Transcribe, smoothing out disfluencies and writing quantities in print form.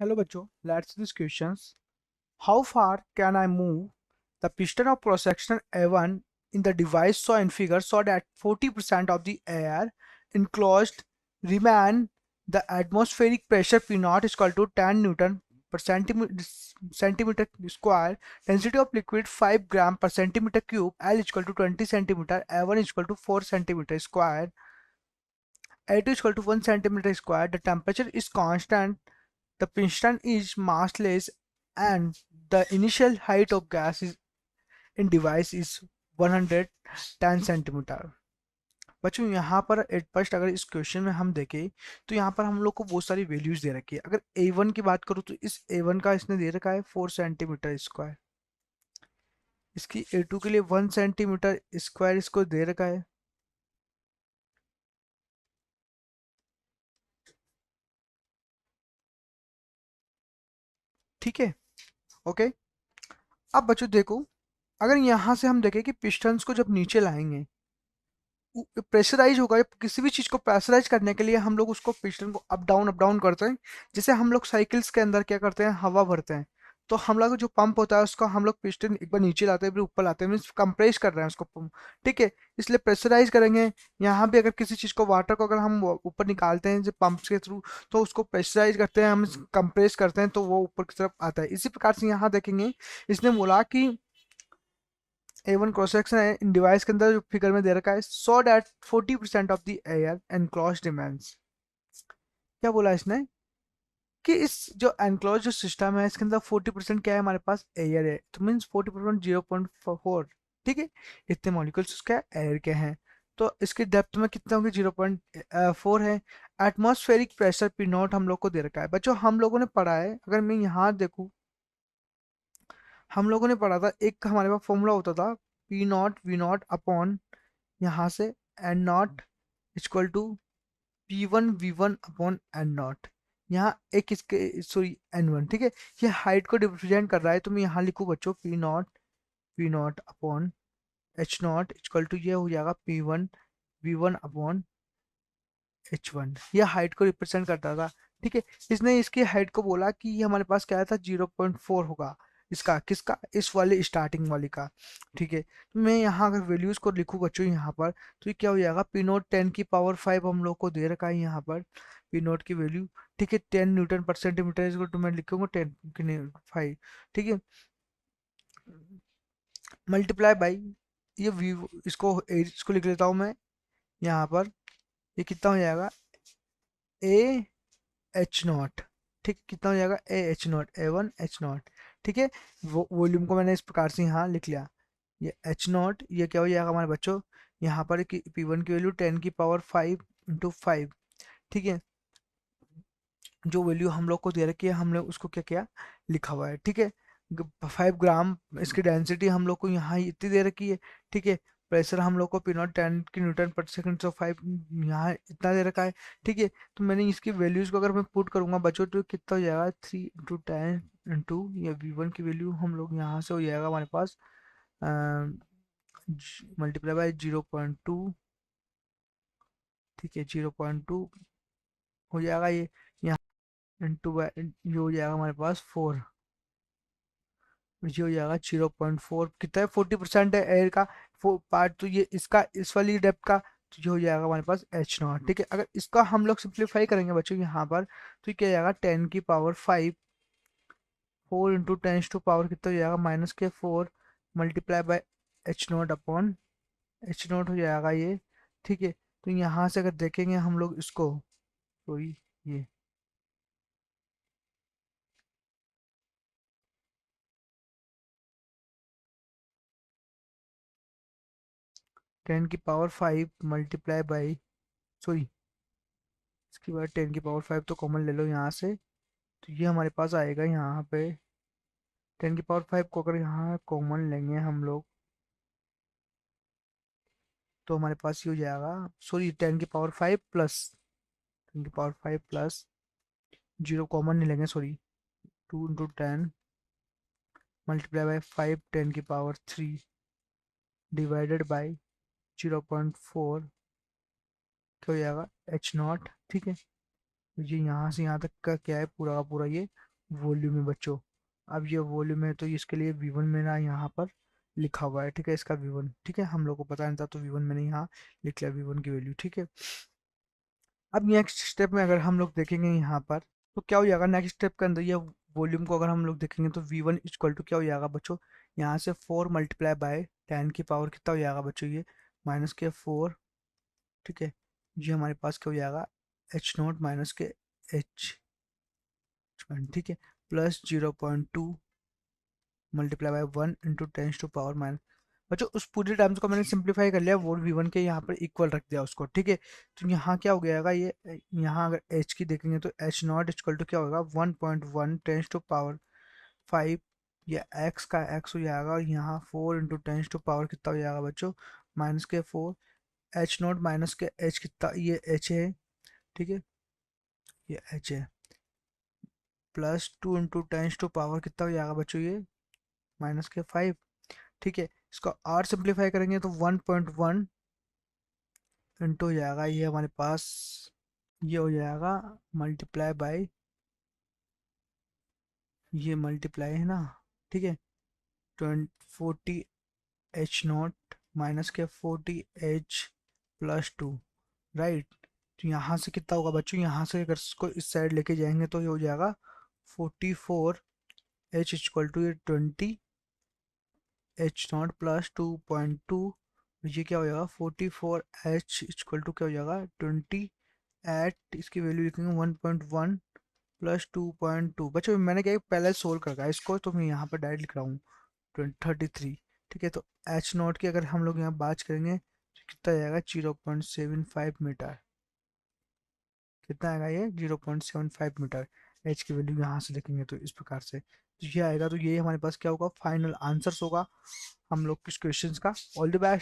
Hello bachcho, let's this questions. How far can I move the piston of cross-section A1 in the device saw in figure so that 40% of the air enclosed remain the atmospheric pressure P0 is equal to 10 Newton per centimeter square, density of liquid 5 gram per centimeter cube, L is equal to 20 centimeter, A1 is equal to 4 centimeter square, A2 is equal to 1 centimeter square, the temperature is constant, the piston is massless, and the initial height of gas is in device is 110 centimetre. बच्चों यहाँ पर at first अगर इस question में हम देखें तो यहाँ पर हम लोग को बहुत सारी वैल्यूज दे रखी है। अगर A1 की बात करूँ तो इस A1 का इसने दे रखा है 4 सेंटीमीटर स्क्वायर, इसकी A2 के लिए 1 सेंटीमीटर स्क्वायर इसको दे रखा है। ठीक है, ओके। अब बच्चों देखो, अगर यहाँ से हम देखें कि पिस्टन्स को जब नीचे लाएंगे प्रेशराइज होगा, किसी भी चीज को प्रेशराइज करने के लिए हम लोग उसको पिस्टन को अप डाउन करते हैं। जैसे हम लोग साइकिल्स के अंदर क्या करते हैं, हवा भरते हैं, तो हम लोग जो पंप होता है उसको हम लोग पिस्टन एक बार नीचे लाते हैं फिर ऊपर लाते हैं, मीन्स कंप्रेस कर रहे हैं उसको पंप। ठीक है, इसलिए प्रेशराइज करेंगे। यहाँ भी अगर किसी चीज को वाटर को अगर हम ऊपर निकालते हैं जो पंप के थ्रू, तो उसको प्रेशराइज करते हैं, हम कंप्रेस करते हैं तो वो ऊपर की तरफ आता है। इसी प्रकार से यहाँ देखेंगे, इसने बोला कि A1 क्रॉस सेक्शन है इन डिवाइस के अंदर जो फिगर में दे रखा है, so that 40% of the air enclose remains. क्या बोला इसने कि इस जो एनक्लोज जो सिस्टम है इसके अंदर 40% क्या है, हमारे पास एयर है, तो मीन्स 40% 0.4। ठीक है, इतने मॉलिक्यूल्स उसके एयर के हैं, तो इसकी डेप्थ में कितने होंगे, 0.4 है। एटमॉस्फेरिक प्रेशर पी नॉट हम लोग को दे रखा है। बच्चों हम लोगों ने पढ़ा है, अगर मैं यहाँ देखूँ, हम लोगों ने पढ़ा था एक हमारे पास फॉर्मूला होता था, P naught V naught upon यहाँ से N naught equal to P one V one upon N naught. यहाँ एक इसके सॉरी एन वन। ठीक है, ये हाइट को रिप्रेजेंट कर रहा है, तो मैं यहाँ लिखूँ बच्चों P naught upon H naught equal to ये हो जाएगा P one V one upon H one. ये हाइट को रिप्रेजेंट करता था। ठीक है, इसने इसकी हाइट को बोला कि ये हमारे पास क्या था, 0.4 होगा। इसका किसका, इस वाले स्टार्टिंग वाले का। ठीक है, तो मैं यहाँ अगर वैल्यूज को लिखूँ बच्चों यहाँ पर, तो ये क्या हो जाएगा, पी नोट 10 की पावर 5 हम लोग को दे रखा है यहाँ पर पी नोट की वैल्यू। ठीक है, 10 न्यूटन पर सेंटीमीटर, इसको तो मैं लिखूंगा 10 5। ठीक है, मल्टीप्लाई बाई ये वी, इसको लिख लेता हूँ मैं यहाँ पर, ये कितना हो जाएगा, ए एच नॉट। ठीक, कितना हो जाएगा, A H not, A1 H0। ठीक है, वो वॉल्यूम को मैंने इस प्रकार से यहाँ लिख लिया। ये एच नॉट ये क्या हो जाएगा हमारे बच्चों, यहाँ पर P1 की वैल्यू 10 की पावर 5 × 5। ठीक है, जो वैल्यू हम लोग को दे रखी है हमने उसको क्या किया, लिखा हुआ है। ठीक है, 5 ग्राम इसकी डेंसिटी हम लोग को यहाँ इतनी दे रखी है। ठीक है, प्रेशर हम लोग को पी नॉट 10 की न्यूटन पर सेकंड, तो 5 यहाँ इतना दे रखा है। ठीक है, तो मैंने इसकी वैल्यूज को अगर मैं पुट करूंगा बच्चों तो कितना हो जाएगा, 3 × 10 या V1 की वैल्यू हम लोग यहाँ से हो जाएगा हमारे पास मल्टीप्लाई बाय 0.2। ठीक है, 0.2 हो जाएगा ये, यहाँ इंटू बाय ये हो जाएगा हमारे पास 4, ये हो जाएगा 0.4। कितना है, 40% है एयर का पार्ट, तो ये इसका इस वाली डेप्थ का, तो ये हो जाएगा हमारे पास एच नॉट। ठीक है, अगर इसका हम लोग सिंप्लीफाई करेंगे बच्चों यहाँ पर, तो ये क्या जाएगा, 10 की पावर 5, 4 × 10 टू पावर कितना हो जाएगा, -4 multiply by H not upon H not हो जाएगा ये। ठीक है, तो यहाँ से अगर देखेंगे हम लोग इसको, तो ये 10 की पावर 5 मल्टीप्लाई बाई, सॉरी इसके बाद 10 की पावर 5 तो कॉमन ले लो यहाँ से, तो ये हमारे पास आएगा यहाँ पे 10 की पावर 5 को अगर यहाँ कॉमन लेंगे हम लोग, तो हमारे पास ये हो जाएगा, सॉरी 10 की पावर 5 प्लस 10 की पावर 5 प्लस 0 कॉमन नहीं लेंगे, सॉरी 2 × 10 मल्टीप्लाई बाई 5 10 की पावर 3 डिवाइडेड बाई 0.4 क्या हो जाएगा, एच नॉट। ठीक है, तो ये यहाँ से यहाँ तक का क्या है, पूरा का पूरा ये वॉल्यूम है बच्चों। अब ये वॉल्यूम है तो इसके लिए V1 मेरा यहाँ पर लिखा हुआ है, ठीक है, इसका V1, ठीक है, हम लोग को पता नहीं था तो V1 मैंने यहाँ लिख लिया, V1 की वैल्यू, ठीक है। अब नेक्स्ट स्टेप में अगर हम लोग देखेंगे यहाँ पर तो क्या हो जाएगा, नेक्स्ट स्टेप के अंदर ये वॉल्यूम को अगर हम लोग देखेंगे तो V1 इक्वल टू क्या हो जाएगा बच्चों, यहाँ से 4 मल्टीप्लाई बाय 10 की पावर कितना हो जाएगा बच्चों, ये माइनस के 4, ठीक है, ये हमारे पास क्या हो जाएगा, H0 माइनस के H, ठीक है, plus 0.2 multiply by 1 into 10 to power minus. बच्चों उस पूरे टर्म्स को मैंने सिंप्लीफाई कर लिया, वो V1 के यहाँ पर इक्वल रख दिया उसको, ठीक है। तो यहाँ क्या हो गया ये, यहाँ अगर H की देखेंगे तो H0 इक्वल टू क्या होगा, 1.1 टेंस टू पावर 5, या X का X हो जाएगा, और यहाँ 4 इंटू टेंस टू पावर कितना हो जाएगा बच्चों, माइनस के 4, H0 माइनस के H कितना, ये H है, ठीक है, ये H है, plus 2 into tens to power कितना हो जाएगा बच्चों, ये माइनस के 5, ठीक है। इसको और सिंप्लीफाई करेंगे तो 1.1 इंटू हो जाएगा, ये हमारे पास ये हो जाएगा मल्टीप्लाई बाय, ये मल्टीप्लाई है ना, ठीक है, 40 H0 माइनस के 40 H प्लस 2, राइट। तो यहाँ से कितना होगा बच्चों, यहाँ से अगर इसको इस साइड लेके जाएंगे तो ये हो जाएगा 44 H इक्वल टू ये 20 H0 प्लस 2.2, ये क्या हो जाएगा 44 H इक्वल टू क्या हो जाएगा 20 एट, इसकी वैल्यू लिखेंगे 1.1 प्लस 2.2। बच्चों मैंने क्या पहले सोल्व कर रखा है इसको, तो मैं यहाँ पर डायरेक्ट लिख रहा हूँ 33, ठीक है। तो H0 की अगर हम लोग यहाँ बात करेंगे तो कितना आएगा 0.75 मीटर, कितना आएगा ये 0.75 मीटर। H की वैल्यू यहाँ से लिखेंगे तो इस प्रकार से तो ये आएगा, तो ये हमारे पास क्या होगा फाइनल आंसर्स होगा हम लोग किस क्वेश्चंस का। All the best.